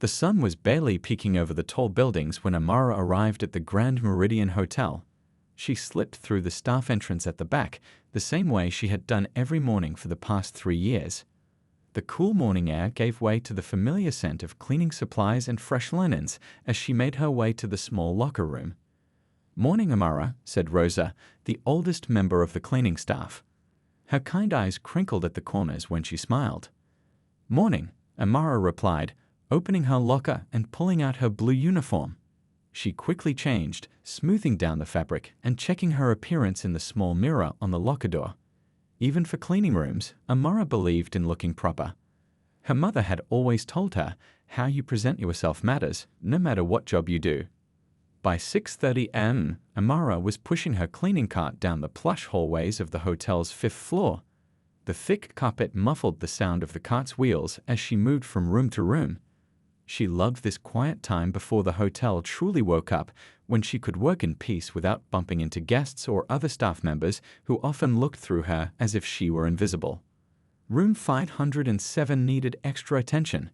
The sun was barely peeking over the tall buildings when Amara arrived at the Grand Meridian Hotel. She slipped through the staff entrance at the back, the same way she had done every morning for the past 3 years. The cool morning air gave way to the familiar scent of cleaning supplies and fresh linens as she made her way to the small locker room. "Morning, Amara," said Rosa, the oldest member of the cleaning staff. Her kind eyes crinkled at the corners when she smiled. "Morning," Amara replied, opening her locker and pulling out her blue uniform. She quickly changed, smoothing down the fabric and checking her appearance in the small mirror on the locker door. Even for cleaning rooms, Amara believed in looking proper. Her mother had always told her, how you present yourself matters, no matter what job you do. By 6:30 am, Amara was pushing her cleaning cart down the plush hallways of the hotel's 5th floor. The thick carpet muffled the sound of the cart's wheels as she moved from room to room. She loved this quiet time before the hotel truly woke up, when she could work in peace without bumping into guests or other staff members who often looked through her as if she were invisible. Room 507 needed extra attention.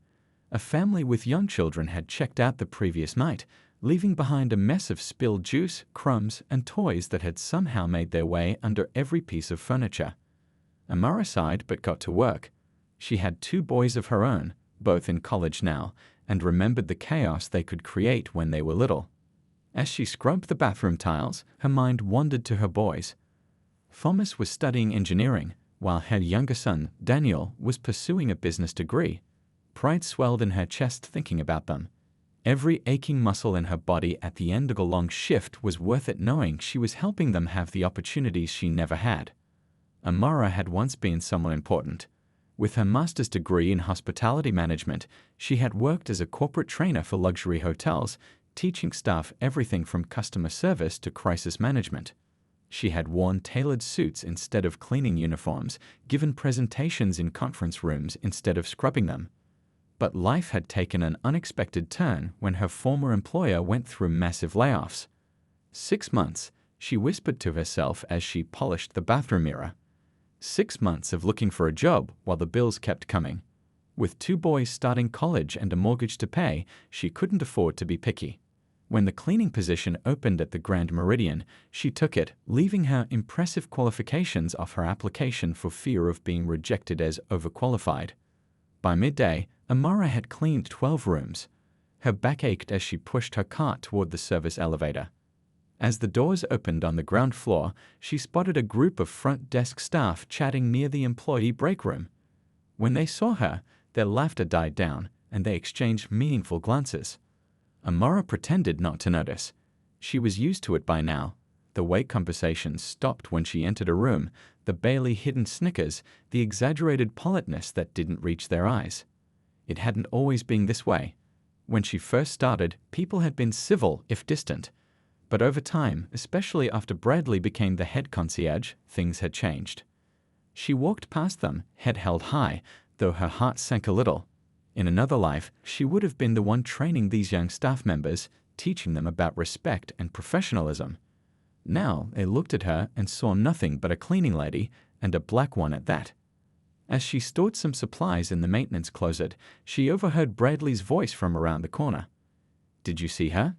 A family with young children had checked out the previous night, leaving behind a mess of spilled juice, crumbs, and toys that had somehow made their way under every piece of furniture. Amara sighed but got to work. She had 2 boys of her own, both in college now, and remembered the chaos they could create when they were little. As she scrubbed the bathroom tiles, her mind wandered to her boys. Thomas was studying engineering, while her younger son, Daniel, was pursuing a business degree. Pride swelled in her chest thinking about them. Every aching muscle in her body at the end of a long shift was worth it, knowing she was helping them have the opportunities she never had. Amara had once been someone important. With her master's degree in hospitality management, she had worked as a corporate trainer for luxury hotels, teaching staff everything from customer service to crisis management. She had worn tailored suits instead of cleaning uniforms, given presentations in conference rooms instead of scrubbing them. But life had taken an unexpected turn when her former employer went through massive layoffs. 6 months, she whispered to herself as she polished the bathroom mirror. 6 months of looking for a job while the bills kept coming. With 2 boys starting college and a mortgage to pay, she couldn't afford to be picky. When the cleaning position opened at the Grand Meridian, she took it, leaving her impressive qualifications off her application for fear of being rejected as overqualified. By midday, Amara had cleaned 12 rooms. Her back ached as she pushed her cart toward the service elevator. As the doors opened on the ground floor, she spotted a group of front desk staff chatting near the employee break room. When they saw her, their laughter died down, and they exchanged meaningful glances. Amara pretended not to notice. She was used to it by now. The way conversations stopped when she entered a room, the barely hidden snickers, the exaggerated politeness that didn't reach their eyes. It hadn't always been this way. When she first started, people had been civil if distant. But over time, especially after Bradley became the head concierge, things had changed. She walked past them, head held high, though her heart sank a little. In another life, she would have been the one training these young staff members, teaching them about respect and professionalism. Now they looked at her and saw nothing but a cleaning lady, and a black one at that. As she stored some supplies in the maintenance closet, she overheard Bradley's voice from around the corner. "Did you see her?"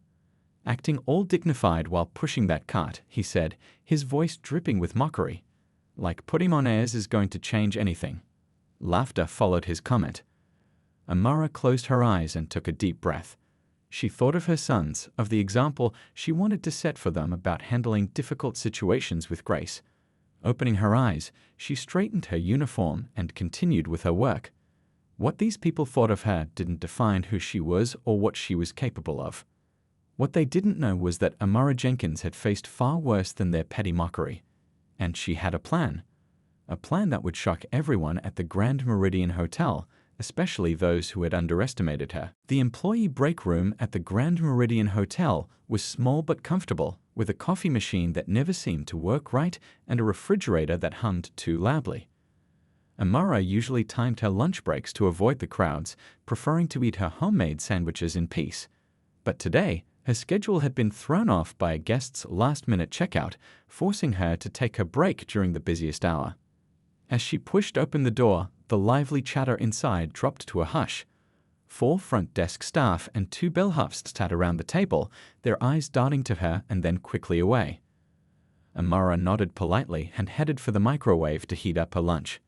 Acting all dignified while pushing that cart, he said, his voice dripping with mockery. "Like putting on airs is going to change anything." Laughter followed his comment. Amara closed her eyes and took a deep breath. She thought of her sons, of the example she wanted to set for them about handling difficult situations with grace. Opening her eyes, she straightened her uniform and continued with her work. What these people thought of her didn't define who she was or what she was capable of. What they didn't know was that Amara Jenkins had faced far worse than their petty mockery. And she had a plan. A plan that would shock everyone at the Grand Meridian Hotel, especially those who had underestimated her. The employee break room at the Grand Meridian Hotel was small but comfortable, with a coffee machine that never seemed to work right and a refrigerator that hummed too loudly. Amara usually timed her lunch breaks to avoid the crowds, preferring to eat her homemade sandwiches in peace. But today, her schedule had been thrown off by a guest's last-minute checkout, forcing her to take her break during the busiest hour. As she pushed open the door, the lively chatter inside dropped to a hush. 4 front desk staff and 2 bellhops sat around the table, their eyes darting to her and then quickly away. Amara nodded politely and headed for the microwave to heat up her lunch.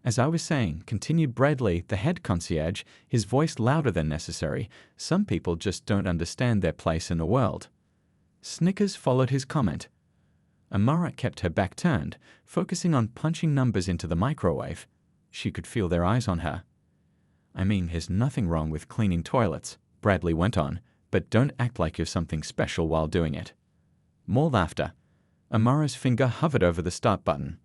As I was saying, continued Bradley, the head concierge, his voice louder than necessary, some people just don't understand their place in the world. Snickers followed his comment. Amara kept her back turned, focusing on punching numbers into the microwave. She could feel their eyes on her. I mean, there's nothing wrong with cleaning toilets, Bradley went on, but don't act like you're something special while doing it. More laughter. Amara's finger hovered over the start button.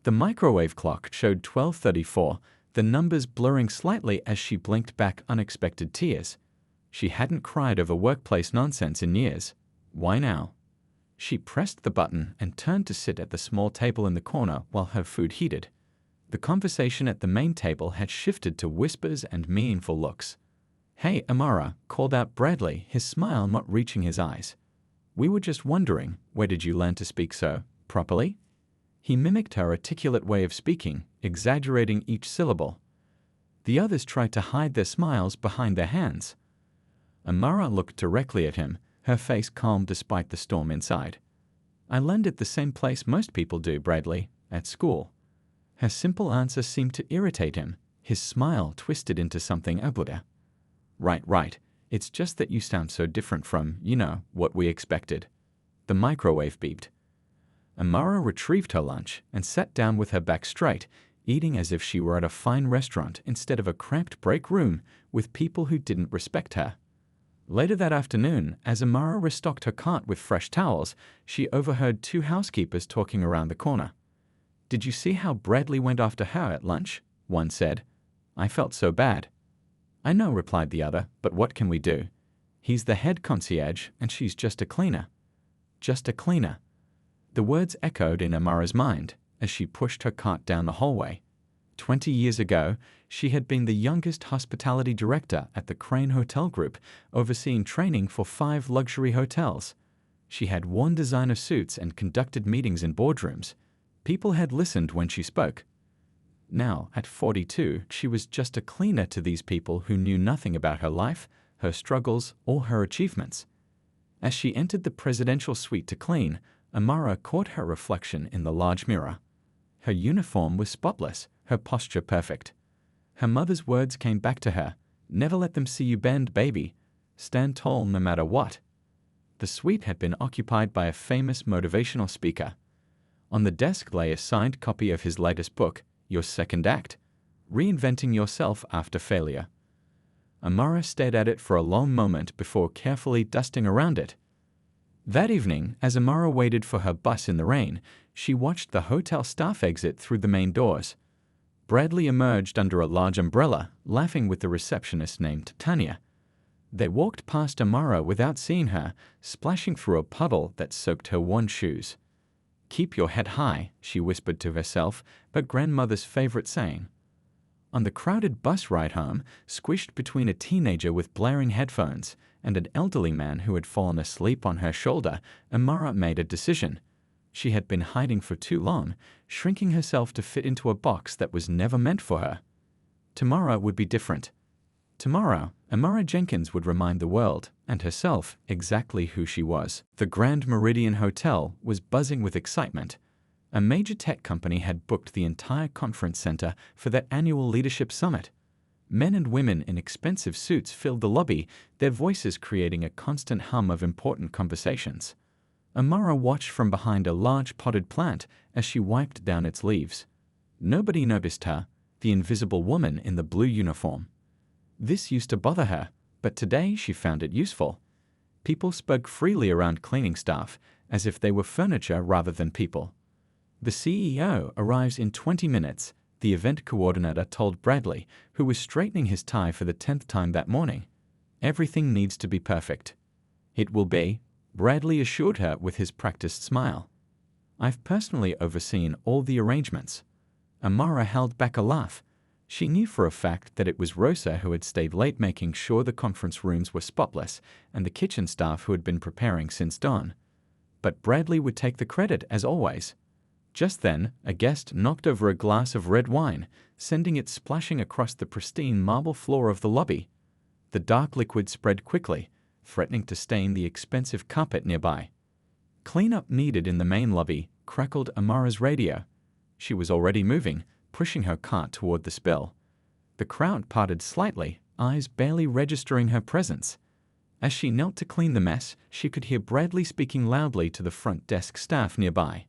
The microwave clock showed 12:34, the numbers blurring slightly as she blinked back unexpected tears. She hadn't cried over workplace nonsense in years. Why now? She pressed the button and turned to sit at the small table in the corner while her food heated. The conversation at the main table had shifted to whispers and meaningful looks. "Hey, Amara," called out Bradley, his smile not reaching his eyes. "We were just wondering, where did you learn to speak so properly?" He mimicked her articulate way of speaking, exaggerating each syllable. The others tried to hide their smiles behind their hands. Amara looked directly at him, her face calm despite the storm inside. "I learned it the same place most people do, Bradley, at school." Her simple answer seemed to irritate him, his smile twisted into something uglier. Right. It's just that you sound so different from, what we expected." The microwave beeped. Amara retrieved her lunch and sat down with her back straight, eating as if she were at a fine restaurant instead of a cramped break room with people who didn't respect her. Later that afternoon, as Amara restocked her cart with fresh towels, she overheard 2 housekeepers talking around the corner. "Did you see how Bradley went after her at lunch?" one said. "I felt so bad." "I know," replied the other, "but what can we do? He's the head concierge, and she's just a cleaner." Just a cleaner. The words echoed in Amara's mind as she pushed her cart down the hallway. 20 years ago, she had been the youngest hospitality director at the Crane Hotel Group, overseeing training for 5 luxury hotels. She had worn designer suits and conducted meetings in boardrooms. People had listened when she spoke. Now, at 42, she was just a cleaner to these people who knew nothing about her life, her struggles, or her achievements. As she entered the presidential suite to clean, Amara caught her reflection in the large mirror. Her uniform was spotless, her posture perfect. Her mother's words came back to her. "Never let them see you bend, baby. Stand tall no matter what." The suite had been occupied by a famous motivational speaker. On the desk lay a signed copy of his latest book, Your Second Act, Reinventing Yourself After Failure. Amara stared at it for a long moment before carefully dusting around it. That evening, as Amara waited for her bus in the rain, she watched the hotel staff exit through the main doors. Bradley emerged under a large umbrella, laughing with the receptionist named Tanya. They walked past Amara without seeing her, splashing through a puddle that soaked her worn shoes. "Keep your head high," she whispered to herself, but grandmother's favorite saying. On the crowded bus ride home, squished between a teenager with blaring headphones and an elderly man who had fallen asleep on her shoulder, Amara made a decision. She had been hiding for too long, shrinking herself to fit into a box that was never meant for her. Tomorrow would be different. Tomorrow, Amara Jenkins would remind the world, and herself, exactly who she was. The Grand Meridian Hotel was buzzing with excitement. A major tech company had booked the entire conference center for their annual leadership summit. Men and women in expensive suits filled the lobby, their voices creating a constant hum of important conversations. Amara watched from behind a large potted plant as she wiped down its leaves. Nobody noticed her, the invisible woman in the blue uniform. This used to bother her, but today she found it useful. People spoke freely around cleaning staff, as if they were furniture rather than people. "The CEO arrives in 20 minutes, the event coordinator told Bradley, who was straightening his tie for the 10th time that morning. "Everything needs to be perfect." "It will be," Bradley assured her with his practiced smile. "I've personally overseen all the arrangements." Amara held back a laugh. She knew for a fact that it was Rosa who had stayed late making sure the conference rooms were spotless and the kitchen staff who had been preparing since dawn. But Bradley would take the credit as always. Just then, a guest knocked over a glass of red wine, sending it splashing across the pristine marble floor of the lobby. The dark liquid spread quickly, threatening to stain the expensive carpet nearby. "Cleanup needed in the main lobby," crackled Amara's radio. She was already moving, pushing her cart toward the spill. The crowd parted slightly, eyes barely registering her presence. As she knelt to clean the mess, she could hear Bradley speaking loudly to the front desk staff nearby.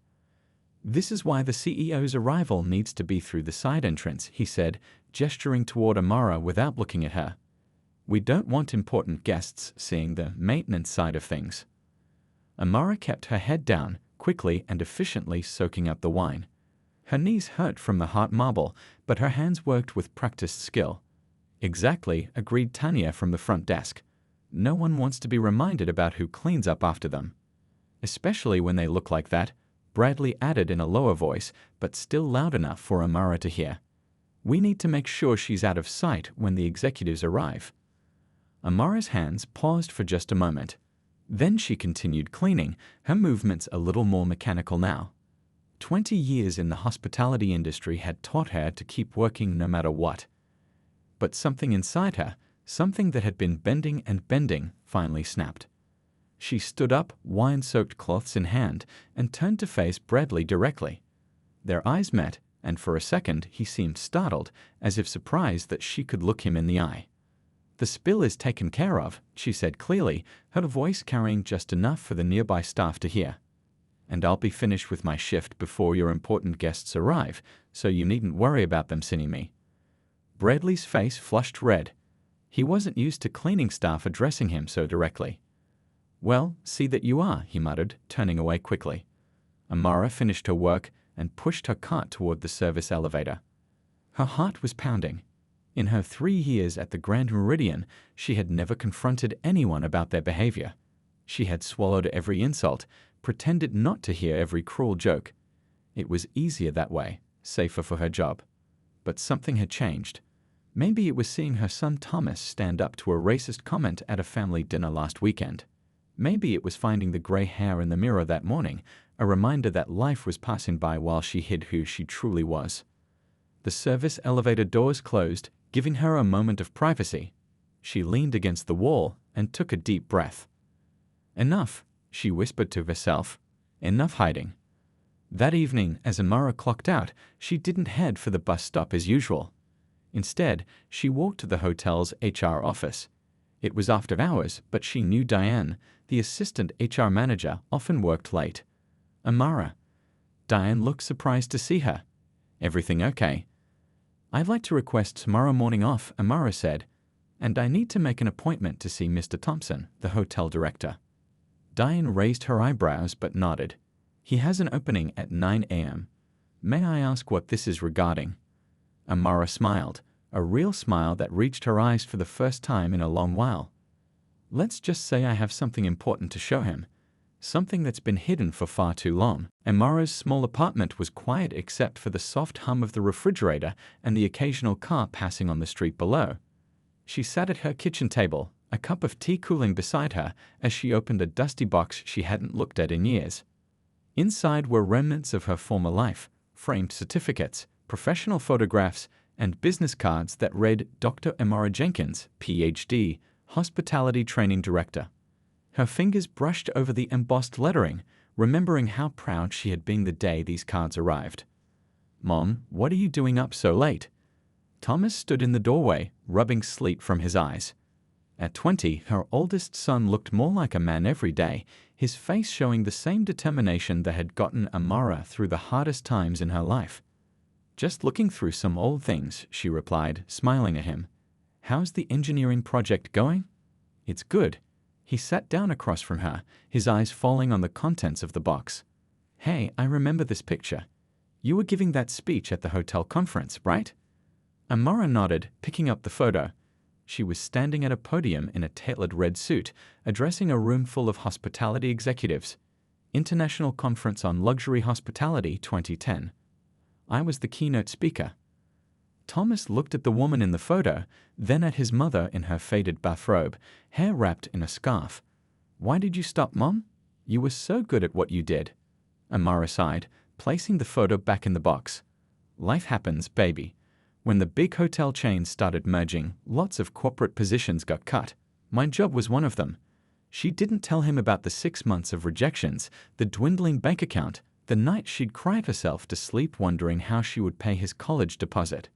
"This is why the CEO's arrival needs to be through the side entrance," he said, gesturing toward Amara without looking at her. "We don't want important guests seeing the maintenance side of things." Amara kept her head down, quickly and efficiently soaking up the wine. Her knees hurt from the hot marble, but her hands worked with practiced skill. "Exactly," agreed Tanya from the front desk. "No one wants to be reminded about who cleans up after them." "Especially when they look like that," Bradley added in a lower voice, but still loud enough for Amara to hear. "We need to make sure she's out of sight when the executives arrive." Amara's hands paused for just a moment. Then she continued cleaning, her movements a little more mechanical now. 20 years in the hospitality industry had taught her to keep working no matter what. But something inside her, something that had been bending and bending, finally snapped. She stood up, wine-soaked cloths in hand, and turned to face Bradley directly. Their eyes met, and for a second he seemed startled, as if surprised that she could look him in the eye. "The spill is taken care of," she said clearly, her voice carrying just enough for the nearby staff to hear. "And I'll be finished with my shift before your important guests arrive, so you needn't worry about them seeing me." Bradley's face flushed red. He wasn't used to cleaning staff addressing him so directly. "Well, see that you are," he muttered, turning away quickly. Amara finished her work and pushed her cart toward the service elevator. Her heart was pounding. In her 3 years at the Grand Meridian, she had never confronted anyone about their behavior. She had swallowed every insult, pretended not to hear every cruel joke. It was easier that way, safer for her job. But something had changed. Maybe it was seeing her son Thomas stand up to a racist comment at a family dinner last weekend. Maybe it was finding the gray hair in the mirror that morning, a reminder that life was passing by while she hid who she truly was. The service elevator doors closed, giving her a moment of privacy. She leaned against the wall and took a deep breath. "Enough," she whispered to herself. "Enough hiding." That evening, as Amara clocked out, she didn't head for the bus stop as usual. Instead, she walked to the hotel's HR office. It was after hours, but she knew Diane, the assistant HR manager, often worked late. "Amara." Diane looked surprised to see her. "Everything okay?" "I'd like to request tomorrow morning off," Amara said, "and I need to make an appointment to see Mr. Thompson, the hotel director." Diane raised her eyebrows but nodded. "He has an opening at 9 a.m. May I ask what this is regarding?" Amara smiled, a real smile that reached her eyes for the first time in a long while. "Let's just say I have something important to show him. Something that's been hidden for far too long." Amara's small apartment was quiet except for the soft hum of the refrigerator and the occasional car passing on the street below. She sat at her kitchen table, a cup of tea cooling beside her as she opened a dusty box she hadn't looked at in years. Inside were remnants of her former life, framed certificates, professional photographs, and business cards that read Dr. Amara Jenkins, Ph.D., Hospitality Training Director. Her fingers brushed over the embossed lettering, remembering how proud she had been the day these cards arrived. "Mom, what are you doing up so late?" Thomas stood in the doorway, rubbing sleep from his eyes. At 20, her oldest son looked more like a man every day, his face showing the same determination that had gotten Amara through the hardest times in her life. "Just looking through some old things," she replied, smiling at him. "How's the engineering project going?" "It's good." He sat down across from her, his eyes falling on the contents of the box. "Hey, I remember this picture. You were giving that speech at the hotel conference, right?" Amara nodded, picking up the photo. She was standing at a podium in a tailored red suit, addressing a room full of hospitality executives. International Conference on Luxury Hospitality 2010. I was the keynote speaker. Thomas looked at the woman in the photo, then at his mother in her faded bathrobe, hair wrapped in a scarf. "Why did you stop, Mom? You were so good at what you did." Amara sighed, placing the photo back in the box. "Life happens, baby. When the big hotel chains started merging, lots of corporate positions got cut. My job was one of them. She didn't tell him about the 6 months of rejections, the dwindling bank account, the night she'd cried herself to sleep wondering how she would pay his college deposit.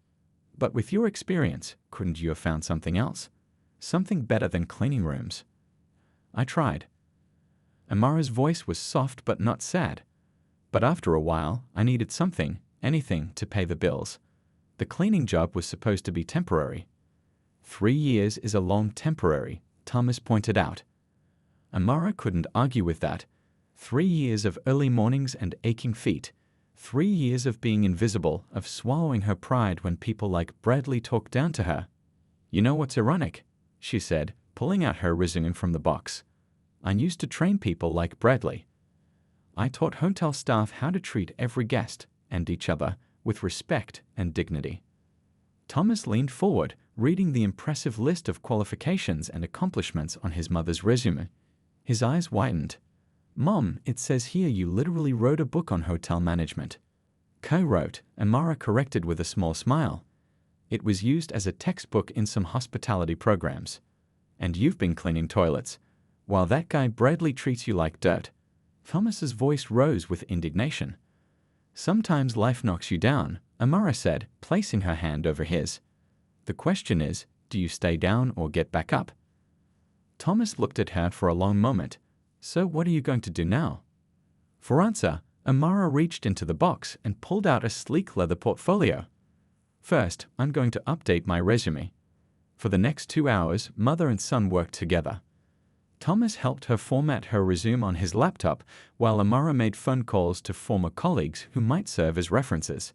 But with your experience, couldn't you have found something else? Something better than cleaning rooms? I tried. Amara's voice was soft but not sad. But after a while, I needed something, anything, to pay the bills. The cleaning job was supposed to be temporary. 3 years is a long temporary, Thomas pointed out. Amara couldn't argue with that. 3 years of early mornings and aching feet. 3 years of being invisible, of swallowing her pride when people like Bradley talked down to her. You know what's ironic? She said, pulling out her resume from the box. I used to train people like Bradley. I taught hotel staff how to treat every guest, and each other, with respect and dignity. Thomas leaned forward, reading the impressive list of qualifications and accomplishments on his mother's resume. His eyes widened. Mom, it says here you literally wrote a book on hotel management. Co-wrote, Amara corrected with a small smile. It was used as a textbook in some hospitality programs. And you've been cleaning toilets, while that guy Bradley treats you like dirt. Thomas's voice rose with indignation. Sometimes life knocks you down, Amara said, placing her hand over his. The question is, do you stay down or get back up? Thomas looked at her for a long moment. So what are you going to do now? For answer, Amara reached into the box and pulled out a sleek leather portfolio. First, I'm going to update my resume. For the next 2 hours, mother and son worked together. Thomas helped her format her resume on his laptop, while Amara made phone calls to former colleagues who might serve as references.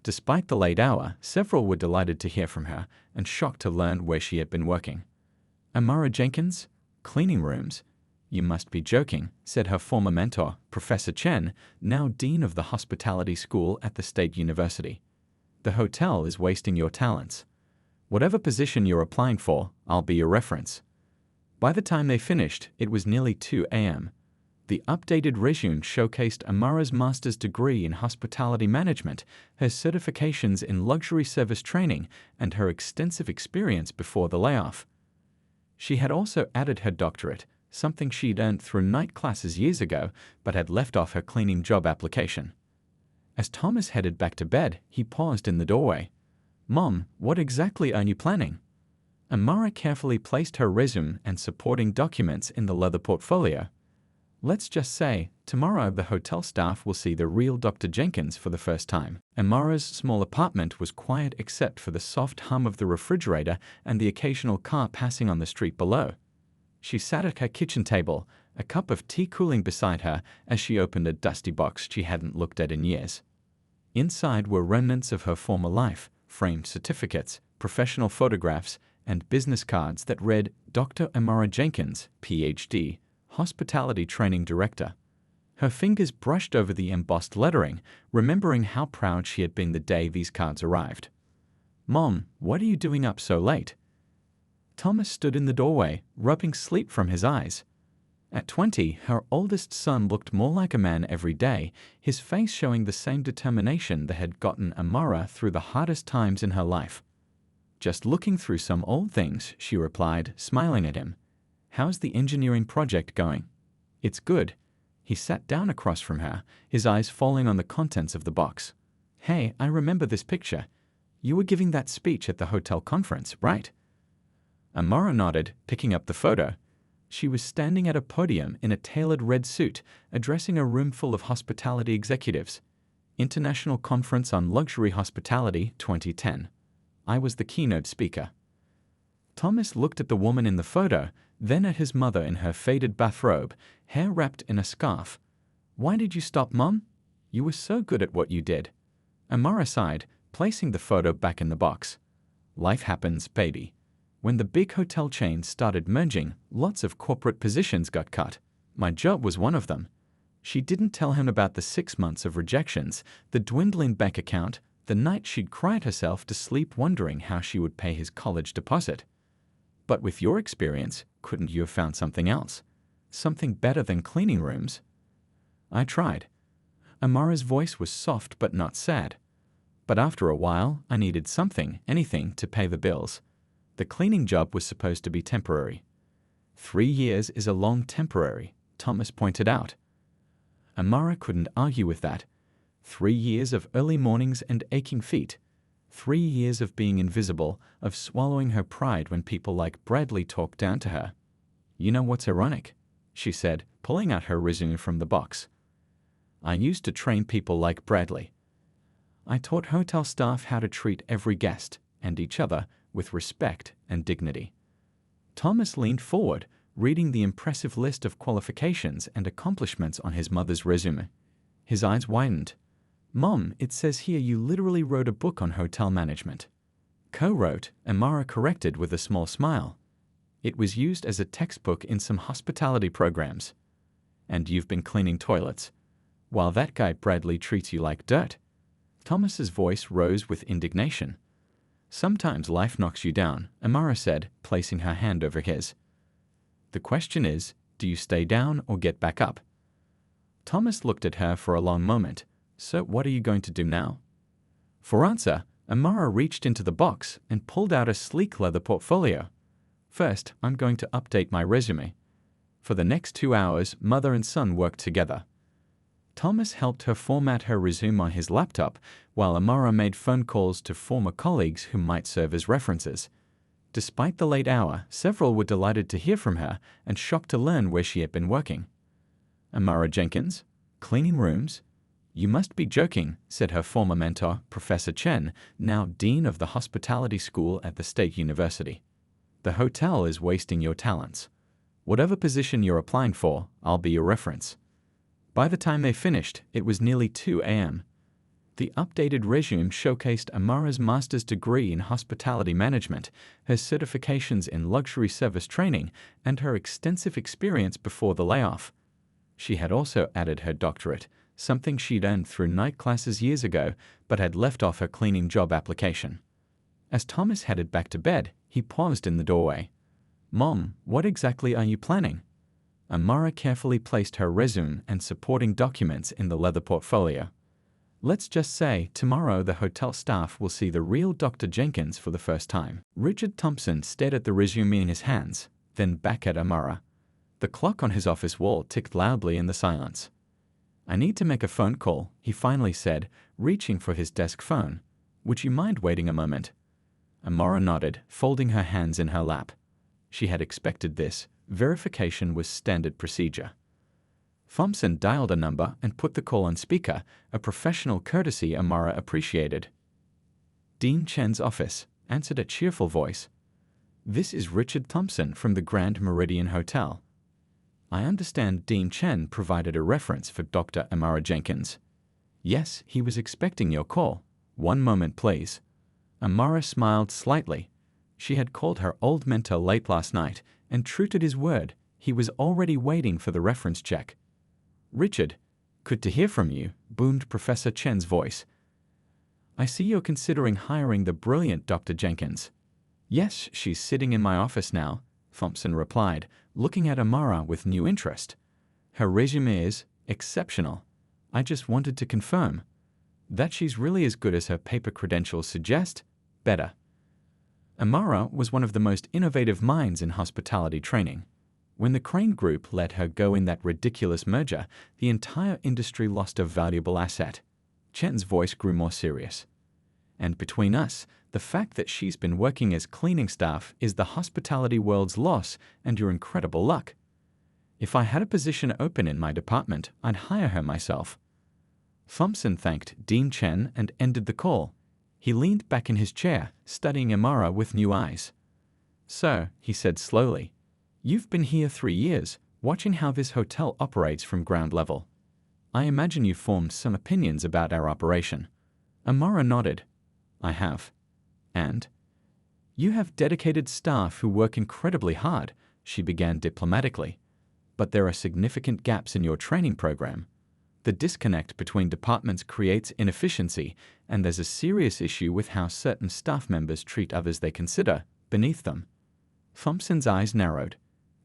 Despite the late hour, several were delighted to hear from her and shocked to learn where she had been working. Amara Jenkins? Cleaning rooms? You must be joking, said her former mentor, Professor Chen, now Dean of the Hospitality School at the State University. The hotel is wasting your talents. Whatever position you're applying for, I'll be your reference. By the time they finished, it was nearly 2 a.m. The updated resume showcased Amara's master's degree in hospitality management, her certifications in luxury service training, and her extensive experience before the layoff. She had also added her doctorate, something she'd earned through night classes years ago, but had left off her cleaning job application. As Thomas headed back to bed, he paused in the doorway. Mom, what exactly are you planning? Amara carefully placed her resume and supporting documents in the leather portfolio. Let's just say, tomorrow the hotel staff will see the real Dr. Jenkins for the first time. Amara's small apartment was quiet except for the soft hum of the refrigerator and the occasional car passing on the street below. She sat at her kitchen table, a cup of tea cooling beside her as she opened a dusty box she hadn't looked at in years. Inside were remnants of her former life, framed certificates, professional photographs, and business cards that read Dr. Amara Jenkins, Ph.D., Hospitality Training Director. Her fingers brushed over the embossed lettering, remembering how proud she had been the day these cards arrived. Mom, what are you doing up so late? Thomas stood in the doorway, rubbing sleep from his eyes. At 20, her oldest son looked more like a man every day, his face showing the same determination that had gotten Amara through the hardest times in her life. Just looking through some old things, she replied, smiling at him. How's the engineering project going? It's good. He sat down across from her, his eyes falling on the contents of the box. Hey, I remember this picture. You were giving that speech at the hotel conference, right? Amara nodded, picking up the photo. She was standing at a podium in a tailored red suit, addressing a room full of hospitality executives. International Conference on Luxury Hospitality 2010. I was the keynote speaker. Thomas looked at the woman in the photo, then at his mother in her faded bathrobe, hair wrapped in a scarf. Why did you stop, Mom? You were so good at what you did. Amara sighed, placing the photo back in the box. Life happens, baby. When the big hotel chains started merging, lots of corporate positions got cut. My job was one of them. She didn't tell him about the 6 months of rejections, the dwindling bank account, the night she'd cried herself to sleep wondering how she would pay his college deposit. But with your experience, couldn't you have found something else? Something better than cleaning rooms? I tried. Amara's voice was soft but not sad. But after a while, I needed something, anything, to pay the bills. The cleaning job was supposed to be temporary. 3 years is a long temporary, Thomas pointed out. Amara couldn't argue with that. 3 years of early mornings and aching feet. 3 years of being invisible, of swallowing her pride when people like Bradley talked down to her. You know what's ironic? She said, pulling out her resume from the box. I used to train people like Bradley. I taught hotel staff how to treat every guest, and each other, with respect and dignity. Thomas leaned forward, reading the impressive list of qualifications and accomplishments on his mother's resume. His eyes widened. Mom, it says here you literally wrote a book on hotel management. Co-wrote, Amara corrected with a small smile. It was used as a textbook in some hospitality programs. And you've been cleaning toilets, while that guy Bradley treats you like dirt. Thomas's voice rose with indignation. Sometimes life knocks you down, Amara said, placing her hand over his. The question is, do you stay down or get back up? Thomas looked at her for a long moment. So what are you going to do now? For answer, Amara reached into the box and pulled out a sleek leather portfolio. First, I'm going to update my resume. For the next 2 hours, mother and son worked together. Thomas helped her format her resume on his laptop, while Amara made phone calls to former colleagues who might serve as references. Despite the late hour, several were delighted to hear from her and shocked to learn where she had been working. Amara Jenkins? Cleaning rooms? You must be joking, said her former mentor, Professor Chen, now Dean of the Hospitality School at the State University. The hotel is wasting your talents. Whatever position you're applying for, I'll be your reference. By the time they finished, it was nearly 2 a.m. The updated resume showcased Amara's master's degree in hospitality management, her certifications in luxury service training, and her extensive experience before the layoff. She had also added her doctorate, something she'd earned through night classes years ago, but had left off her cleaning job application. As Thomas headed back to bed, he paused in the doorway. Mom, what exactly are you planning? Amara carefully placed her resume and supporting documents in the leather portfolio. Let's just say tomorrow the hotel staff will see the real Dr. Jenkins for the first time. Richard Thompson stared at the resume in his hands, then back at Amara. The clock on his office wall ticked loudly in the silence. I need to make a phone call, he finally said, reaching for his desk phone. Would you mind waiting a moment? Amara nodded, folding her hands in her lap. She had expected this. Verification was standard procedure. Thompson dialed a number and put the call on speaker, a professional courtesy Amara appreciated. Dean Chen's office, answered a cheerful voice. This is Richard Thompson from the Grand Meridian Hotel. I understand Dean Chen provided a reference for Dr. Amara Jenkins. Yes, he was expecting your call. One moment, please. Amara smiled slightly. She had called her old mentor late last night, and true to his word, he was already waiting for the reference check. Richard, good to hear from you, boomed Professor Chen's voice. I see you're considering hiring the brilliant Dr. Jenkins. Yes, she's sitting in my office now, Thompson replied, looking at Amara with new interest. Her resume is exceptional. I just wanted to confirm that she's really as good as her paper credentials suggest, better. Amara was one of the most innovative minds in hospitality training. When the Crane Group let her go in that ridiculous merger, the entire industry lost a valuable asset. Chen's voice grew more serious. And between us, the fact that she's been working as cleaning staff is the hospitality world's loss and your incredible luck. If I had a position open in my department, I'd hire her myself. Thompson thanked Dean Chen and ended the call. He leaned back in his chair, studying Amara with new eyes. So, he said slowly, you've been here 3 years, watching how this hotel operates from ground level. I imagine you've formed some opinions about our operation. Amara nodded. I have. And? You have dedicated staff who work incredibly hard, she began diplomatically. But there are significant gaps in your training program. The disconnect between departments creates inefficiency, and there's a serious issue with how certain staff members treat others they consider beneath them. Thompson's eyes narrowed.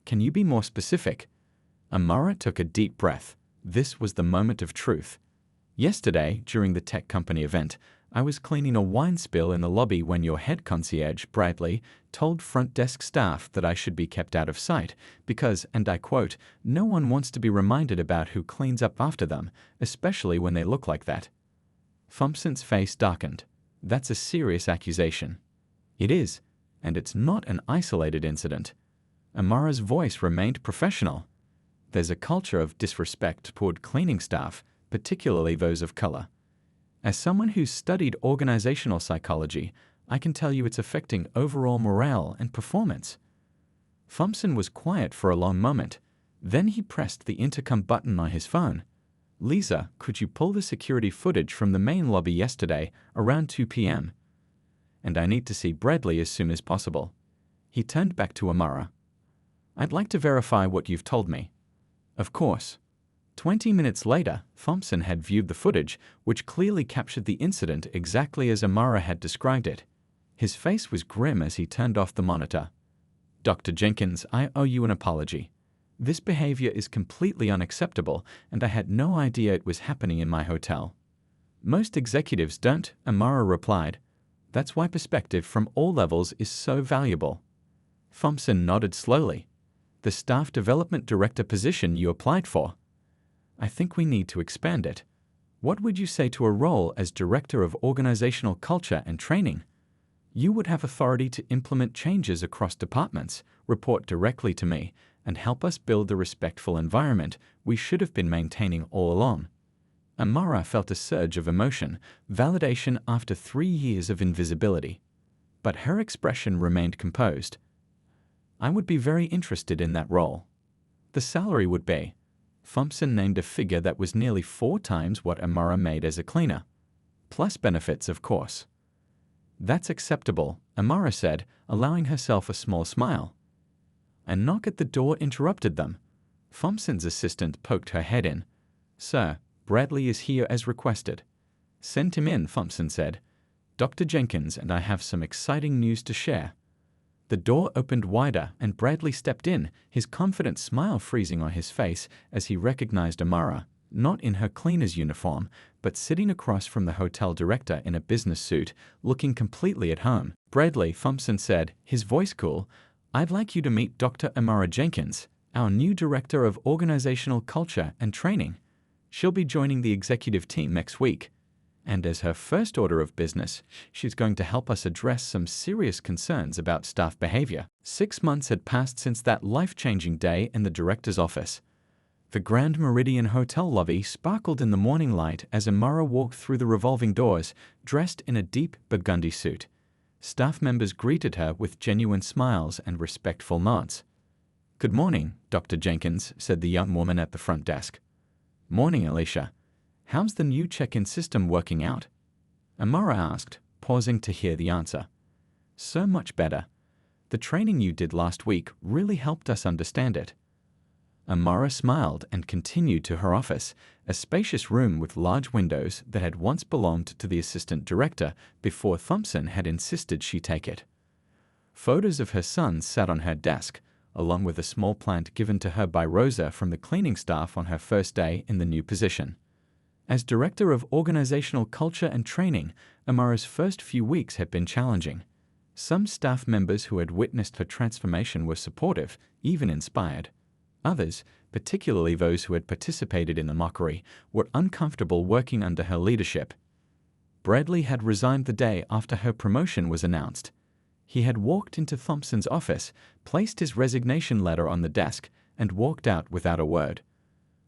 Can you be more specific? Amara took a deep breath. This was the moment of truth. Yesterday, during the tech company event, I was cleaning a wine spill in the lobby when your head concierge, Bradley, told front desk staff that I should be kept out of sight because, and I quote, no one wants to be reminded about who cleans up after them, especially when they look like that. Thompson's face darkened. That's a serious accusation. It is, and it's not an isolated incident. Amara's voice remained professional. There's a culture of disrespect toward cleaning staff, particularly those of color. As someone who's studied organizational psychology, I can tell you it's affecting overall morale and performance. Thompson was quiet for a long moment. Then he pressed the intercom button on his phone. Lisa, could you pull the security footage from the main lobby yesterday around 2 p.m.? And I need to see Bradley as soon as possible. He turned back to Amara. I'd like to verify what you've told me. Of course. 20 minutes later, Thompson had viewed the footage, which clearly captured the incident exactly as Amara had described it. His face was grim as he turned off the monitor. Dr. Jenkins, I owe you an apology. This behavior is completely unacceptable, and I had no idea it was happening in my hotel. Most executives don't, Amara replied. That's why perspective from all levels is so valuable. Thompson nodded slowly. The staff development director position you applied for. I think we need to expand it. What would you say to a role as Director of Organizational Culture and Training? You would have authority to implement changes across departments, report directly to me, and help us build the respectful environment we should have been maintaining all along. Amara felt a surge of emotion, validation after 3 years of invisibility. But her expression remained composed. I would be very interested in that role. The salary would be. Thompson named a figure that was nearly 4 times what Amara made as a cleaner. Plus benefits, of course. That's acceptable, Amara said, allowing herself a small smile. A knock at the door interrupted them. Thompson's assistant poked her head in. Sir, Bradley is here as requested. Send him in, Thompson said. Dr. Jenkins and I have some exciting news to share. The door opened wider and Bradley stepped in, his confident smile freezing on his face as he recognized Amara, not in her cleaner's uniform, but sitting across from the hotel director in a business suit, looking completely at home. Bradley, Thompson said, his voice cool, I'd like you to meet Dr. Amara Jenkins, our new Director of Organizational Culture and Training. She'll be joining the executive team next week. And as her first order of business, she's going to help us address some serious concerns about staff behavior. 6 months had passed since that life-changing day in the director's office. The Grand Meridian Hotel lobby sparkled in the morning light as Amara walked through the revolving doors, dressed in a deep burgundy suit. Staff members greeted her with genuine smiles and respectful nods. Good morning, Dr. Jenkins, said the young woman at the front desk. Morning, Alicia. How's the new check-in system working out? Amara asked, pausing to hear the answer. So much better. The training you did last week really helped us understand it. Amara smiled and continued to her office, a spacious room with large windows that had once belonged to the assistant director before Thompson had insisted she take it. Photos of her son sat on her desk, along with a small plant given to her by Rosa from the cleaning staff on her first day in the new position. As Director of Organizational Culture and Training, Amara's first few weeks had been challenging. Some staff members who had witnessed her transformation were supportive, even inspired. Others, particularly those who had participated in the mockery, were uncomfortable working under her leadership. Bradley had resigned the day after her promotion was announced. He had walked into Thompson's office, placed his resignation letter on the desk, and walked out without a word.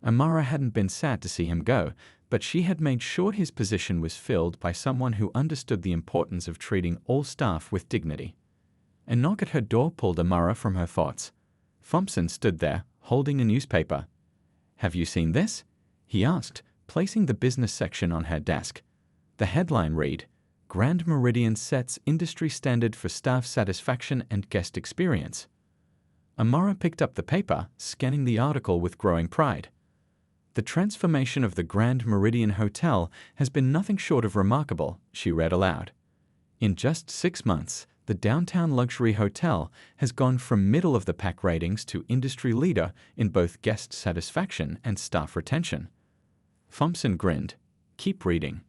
Amara hadn't been sad to see him go, but she had made sure his position was filled by someone who understood the importance of treating all staff with dignity. A knock at her door pulled Amara from her thoughts. Thompson stood there, holding a newspaper. Have you seen this? He asked, placing the business section on her desk. The headline read, Grand Meridian sets industry standard for staff satisfaction and guest experience. Amara picked up the paper, scanning the article with growing pride. The transformation of the Grand Meridian Hotel has been nothing short of remarkable, she read aloud. In just 6 months, the downtown luxury hotel has gone from middle-of-the-pack ratings to industry leader in both guest satisfaction and staff retention. Thompson grinned. Keep reading.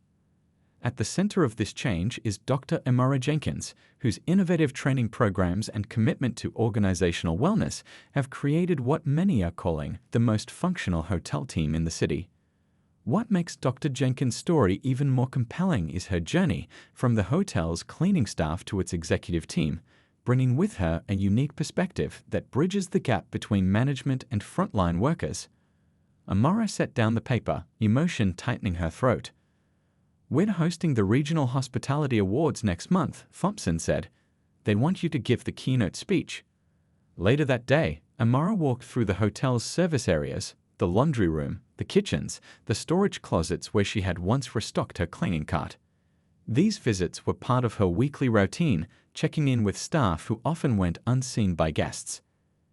At the center of this change is Dr. Amara Jenkins, whose innovative training programs and commitment to organizational wellness have created what many are calling the most functional hotel team in the city. What makes Dr. Jenkins' story even more compelling is her journey from the hotel's cleaning staff to its executive team, bringing with her a unique perspective that bridges the gap between management and frontline workers. Amara set down the paper, emotion tightening her throat. "We're hosting the Regional Hospitality Awards next month," Thompson said. "They want you to give the keynote speech." Later that day, Amara walked through the hotel's service areas, the laundry room, the kitchens, the storage closets where she had once restocked her cleaning cart. These visits were part of her weekly routine, checking in with staff who often went unseen by guests.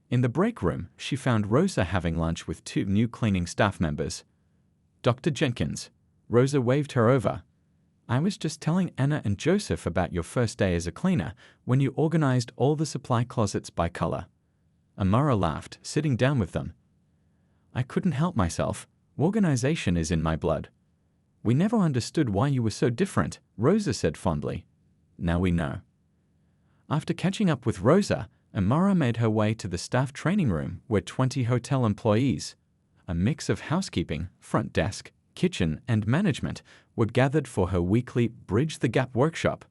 In the break room, she found Rosa having lunch with two new cleaning staff members. "Dr. Jenkins." Rosa waved her over. "I was just telling Anna and Joseph about your first day as a cleaner when you organized all the supply closets by color." Amara laughed, sitting down with them. "I couldn't help myself. Organization is in my blood." "We never understood why you were so different," Rosa said fondly. "Now we know." After catching up with Rosa, Amara made her way to the staff training room where 20 hotel employees, a mix of housekeeping, front desk, kitchen, and management, were gathered for her weekly Bridge the Gap workshop.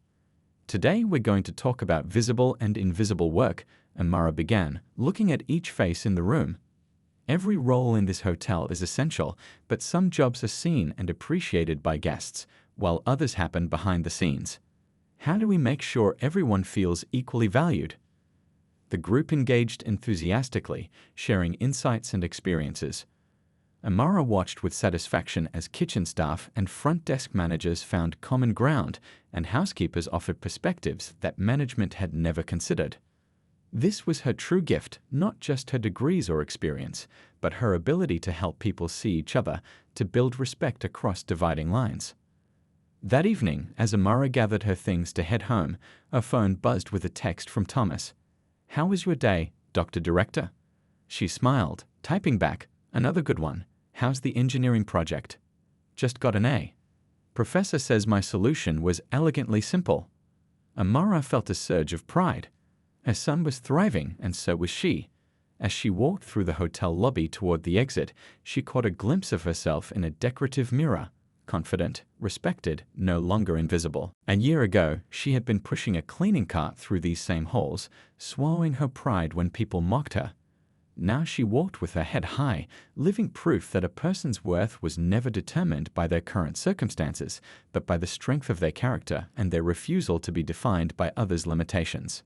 "Today we're going to talk about visible and invisible work," Amara began, looking at each face in the room. "Every role in this hotel is essential, but some jobs are seen and appreciated by guests, while others happen behind the scenes. How do we make sure everyone feels equally valued?" The group engaged enthusiastically, sharing insights and experiences. Amara watched with satisfaction as kitchen staff and front desk managers found common ground and housekeepers offered perspectives that management had never considered. This was her true gift, not just her degrees or experience, but her ability to help people see each other, to build respect across dividing lines. That evening, as Amara gathered her things to head home, her phone buzzed with a text from Thomas. "How was your day, Dr. Director?" She smiled, typing back, "Another good one. How's the engineering project?" "Just got an A. Professor says my solution was elegantly simple." Amara felt a surge of pride. Her son was thriving, and so was she. As she walked through the hotel lobby toward the exit, she caught a glimpse of herself in a decorative mirror, confident, respected, no longer invisible. A year ago, she had been pushing a cleaning cart through these same halls, swallowing her pride when people mocked her. Now she walked with her head high, living proof that a person's worth was never determined by their current circumstances, but by the strength of their character and their refusal to be defined by others' limitations.